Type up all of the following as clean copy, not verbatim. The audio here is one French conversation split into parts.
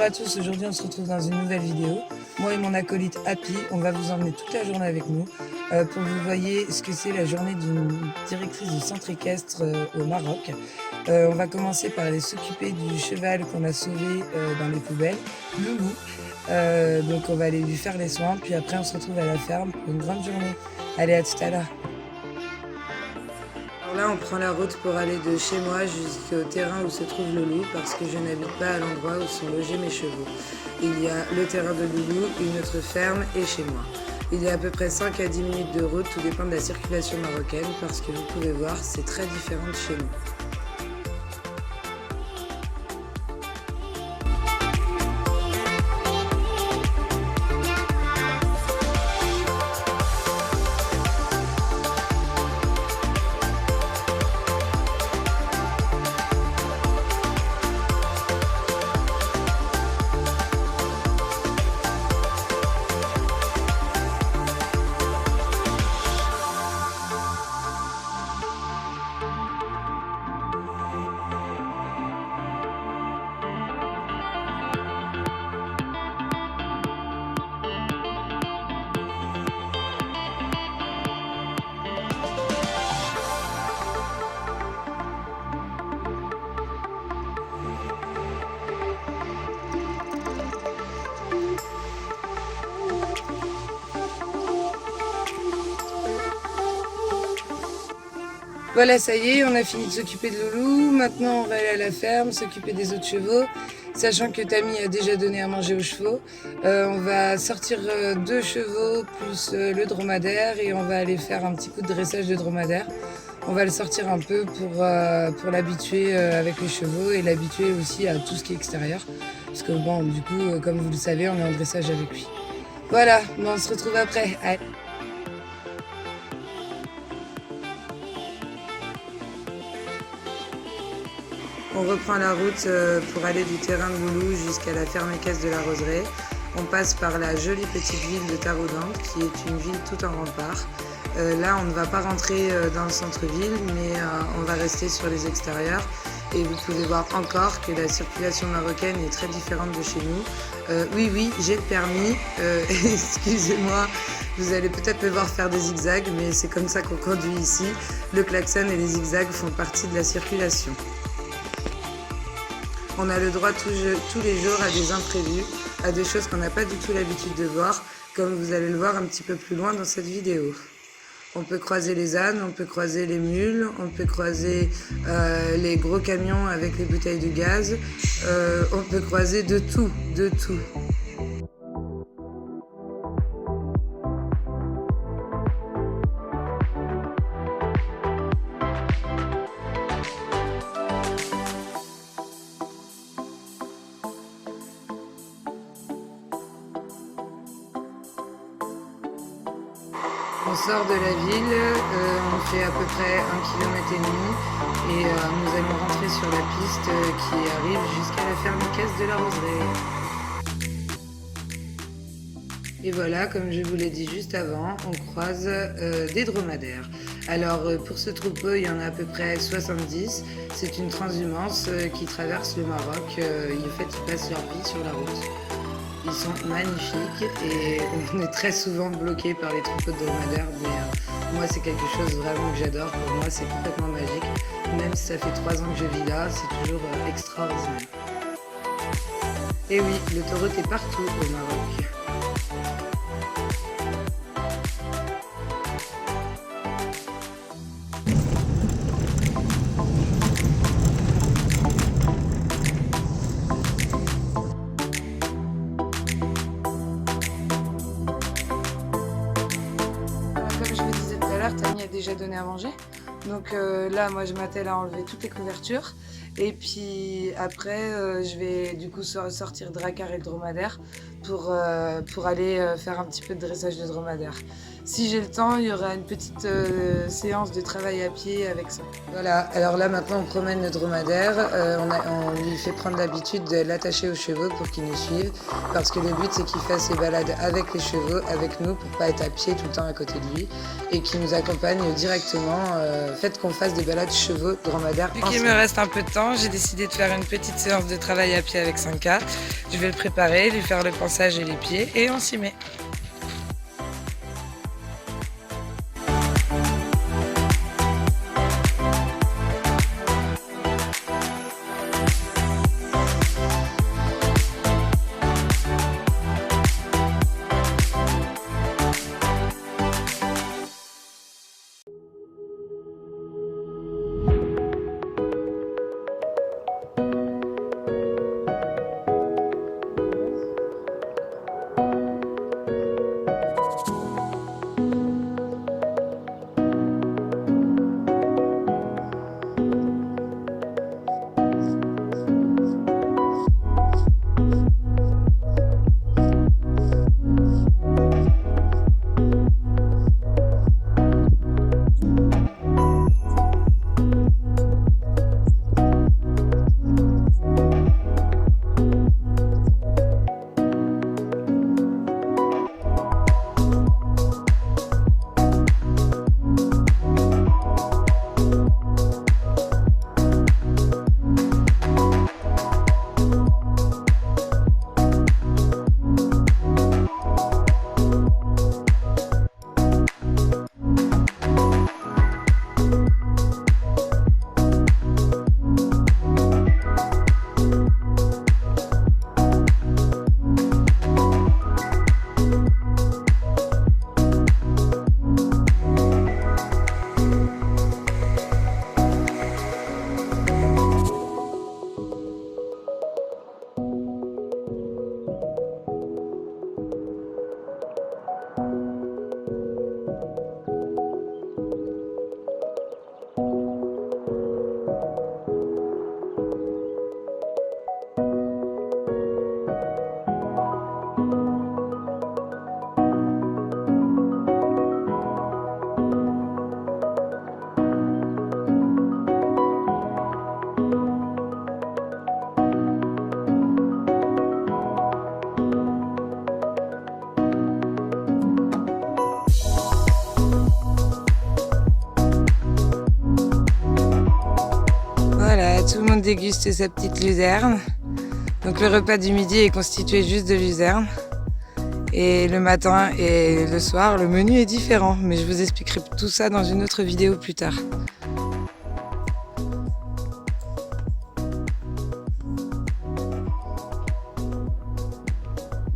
Bonjour à tous, aujourd'hui on se retrouve dans une nouvelle vidéo. Moi et mon acolyte Happy, on va vous emmener toute la journée avec nous pour que vous voyez ce que c'est la journée d'une directrice du centre équestre au Maroc. On va commencer par aller s'occuper du cheval qu'on a sauvé dans les poubelles, Loulou. Donc on va aller lui faire les soins, puis après on se retrouve à la ferme pour une grande journée. Allez, à tout à l'heure. Alors là, on prend la route pour aller de chez moi jusqu'au terrain où se trouve Loulou, parce que je n'habite pas à l'endroit où sont logés mes chevaux. Il y a le terrain de Loulou, une autre ferme et chez moi. Il y a à peu près 5 à 10 minutes de route, tout dépend de la circulation marocaine, parce que vous pouvez voir, c'est très différent de chez nous. Voilà, ça y est, on a fini de s'occuper de Loulou. Maintenant, on va aller à la ferme, s'occuper des autres chevaux. Sachant que Tammy a déjà donné à manger aux chevaux, on va sortir 2 chevaux plus le dromadaire et on va aller faire un petit coup de dressage de dromadaire. On va le sortir un peu pour l'habituer avec les chevaux et l'habituer aussi à tout ce qui est extérieur. Parce que bon, du coup, comme vous le savez, on est en dressage avec lui. Voilà, bon, on se retrouve après. Allez. On reprend la route pour aller du terrain de Loulou jusqu'à la ferme équestre de la Roseraie. On passe par la jolie petite ville de Taroudant, qui est une ville tout en rempart. Là, on ne va pas rentrer dans le centre-ville, mais on va rester sur les extérieurs. Et vous pouvez voir encore que la circulation marocaine est très différente de chez nous. Oui, j'ai le permis. Excusez-moi, vous allez peut-être me voir faire des zigzags, mais c'est comme ça qu'on conduit ici. Le klaxon et les zigzags font partie de la circulation. On a le droit tous les jours à des imprévus, à des choses qu'on n'a pas du tout l'habitude de voir, comme vous allez le voir un petit peu plus loin dans cette vidéo. On peut croiser les ânes, on peut croiser les mules, on peut croiser les gros camions avec les bouteilles de gaz, on peut croiser de tout, de tout. On sort de la ville, on fait à peu près 1,5 km et nous allons rentrer sur la piste qui arrive jusqu'à la ferme équestre de la Roseraie. Et voilà, comme je vous l'ai dit juste avant, on croise des dromadaires. Alors pour ce troupeau, il y en a à peu près 70. C'est une transhumance qui traverse le Maroc. En fait, ils passent leur vie sur la route. Ils sont magnifiques et on est très souvent bloqué par les troupeaux de dromadaires, mais moi c'est quelque chose vraiment que j'adore. Pour moi c'est complètement magique. Même si ça fait 3 ans que je vis là, c'est toujours extraordinaire. Et oui, l'autoroute est partout au Maroc. Comme je vous disais tout à l'heure, Tammy a déjà donné à manger. Donc là, moi, je m'attelle à enlever toutes les couvertures. Et puis après, je vais du coup sortir Drakkar et le dromadaire pour aller faire un petit peu de dressage de dromadaire. Si j'ai le temps, il y aura une petite séance de travail à pied avec ça. Voilà, alors là maintenant on promène le dromadaire, on lui fait prendre l'habitude de l'attacher aux chevaux pour qu'il nous suive, parce que le but c'est qu'il fasse ses balades avec les chevaux, avec nous, pour pas être à pied tout le temps à côté de lui, et qu'il nous accompagne directement, faites qu'on fasse des balades chevaux dromadaires. Vu qu'il me reste un peu de temps, j'ai décidé de faire une petite séance de travail à pied avec Sanka. Je vais le préparer, lui faire le pansage et les pieds, et on s'y met. Tout le monde déguste sa petite luzerne. Donc le repas du midi est constitué juste de luzerne. Et le matin et le soir, le menu est différent. Mais je vous expliquerai tout ça dans une autre vidéo plus tard.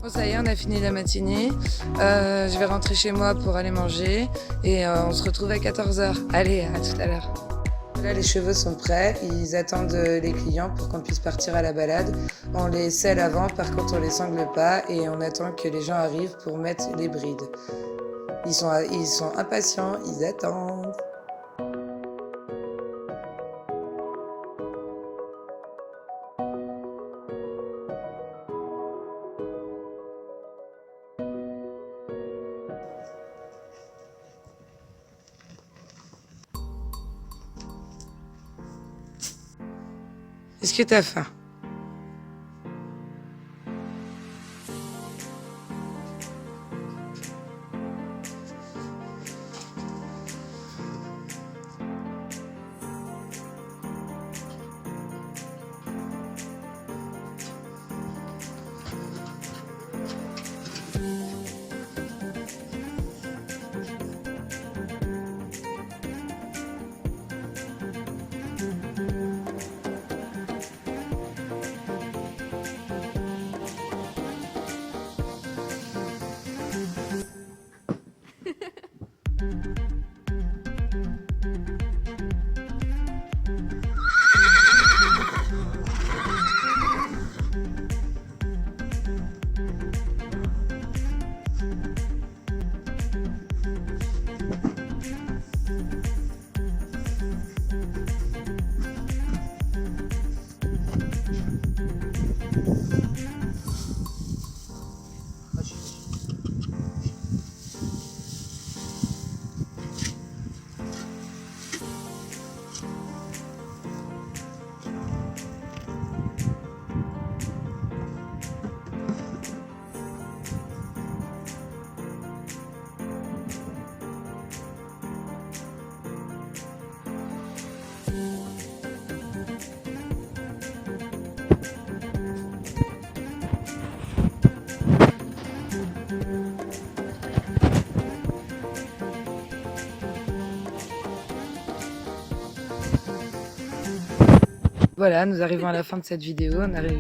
Bon, ça y est, on a fini la matinée. Je vais rentrer chez moi pour aller manger. Et on se retrouve à 14h. Allez, à tout à l'heure. Là, les chevaux sont prêts, ils attendent les clients pour qu'on puisse partir à la balade. On les selle avant, par contre on les sangle pas et on attend que les gens arrivent pour mettre les brides. Ils sont impatients, ils attendent. Est-ce que t'as faim? Voilà, nous arrivons à la fin de cette vidéo,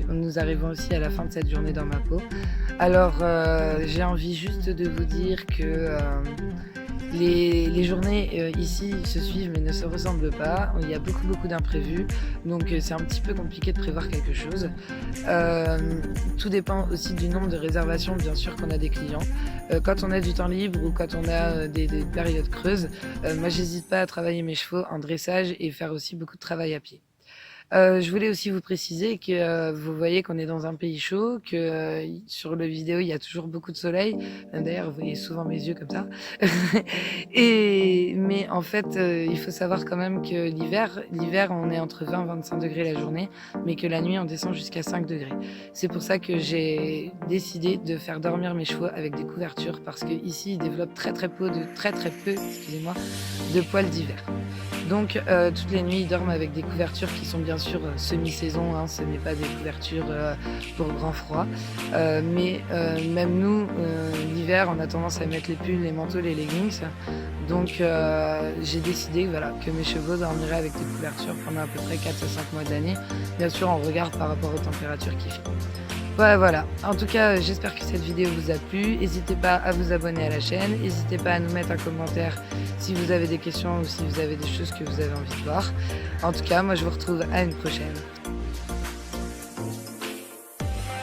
nous arrivons aussi à la fin de cette journée dans ma peau. Alors, j'ai envie juste de vous dire que les journées ici se suivent mais ne se ressemblent pas. Il y a beaucoup d'imprévus, donc c'est un petit peu compliqué de prévoir quelque chose. Tout dépend aussi du nombre de réservations, bien sûr, qu'on a des clients. Quand on a du temps libre ou quand on a des périodes creuses, moi j'hésite pas à travailler mes chevaux en dressage et faire aussi beaucoup de travail à pied. Je voulais aussi vous préciser que, vous voyez qu'on est dans un pays chaud, que, sur le vidéo, il y a toujours beaucoup de soleil. D'ailleurs, vous voyez souvent mes yeux comme ça. Mais en fait, il faut savoir quand même que l'hiver, on est entre 20 et 25 degrés la journée, mais que la nuit, on descend jusqu'à 5 degrés. C'est pour ça que j'ai décidé de faire dormir mes chevaux avec des couvertures parce qu'ici, ils développent très peu, excusez-moi, de poils d'hiver. Donc toutes les nuits, ils dorment avec des couvertures qui sont bien sûr semi-saison, hein, ce n'est pas des couvertures pour grand froid. Mais même nous, l'hiver, on a tendance à mettre les pulls, les manteaux, les leggings. Donc j'ai décidé voilà, que mes chevaux dormiraient avec des couvertures pendant à peu près 4 à 5 mois de l'année. Bien sûr, on regarde par rapport aux températures qu'il fait. Ouais, voilà. En tout cas, j'espère que cette vidéo vous a plu. N'hésitez pas à vous abonner à la chaîne. N'hésitez pas à nous mettre un commentaire si vous avez des questions ou si vous avez des choses que vous avez envie de voir. En tout cas, moi, je vous retrouve à une prochaine.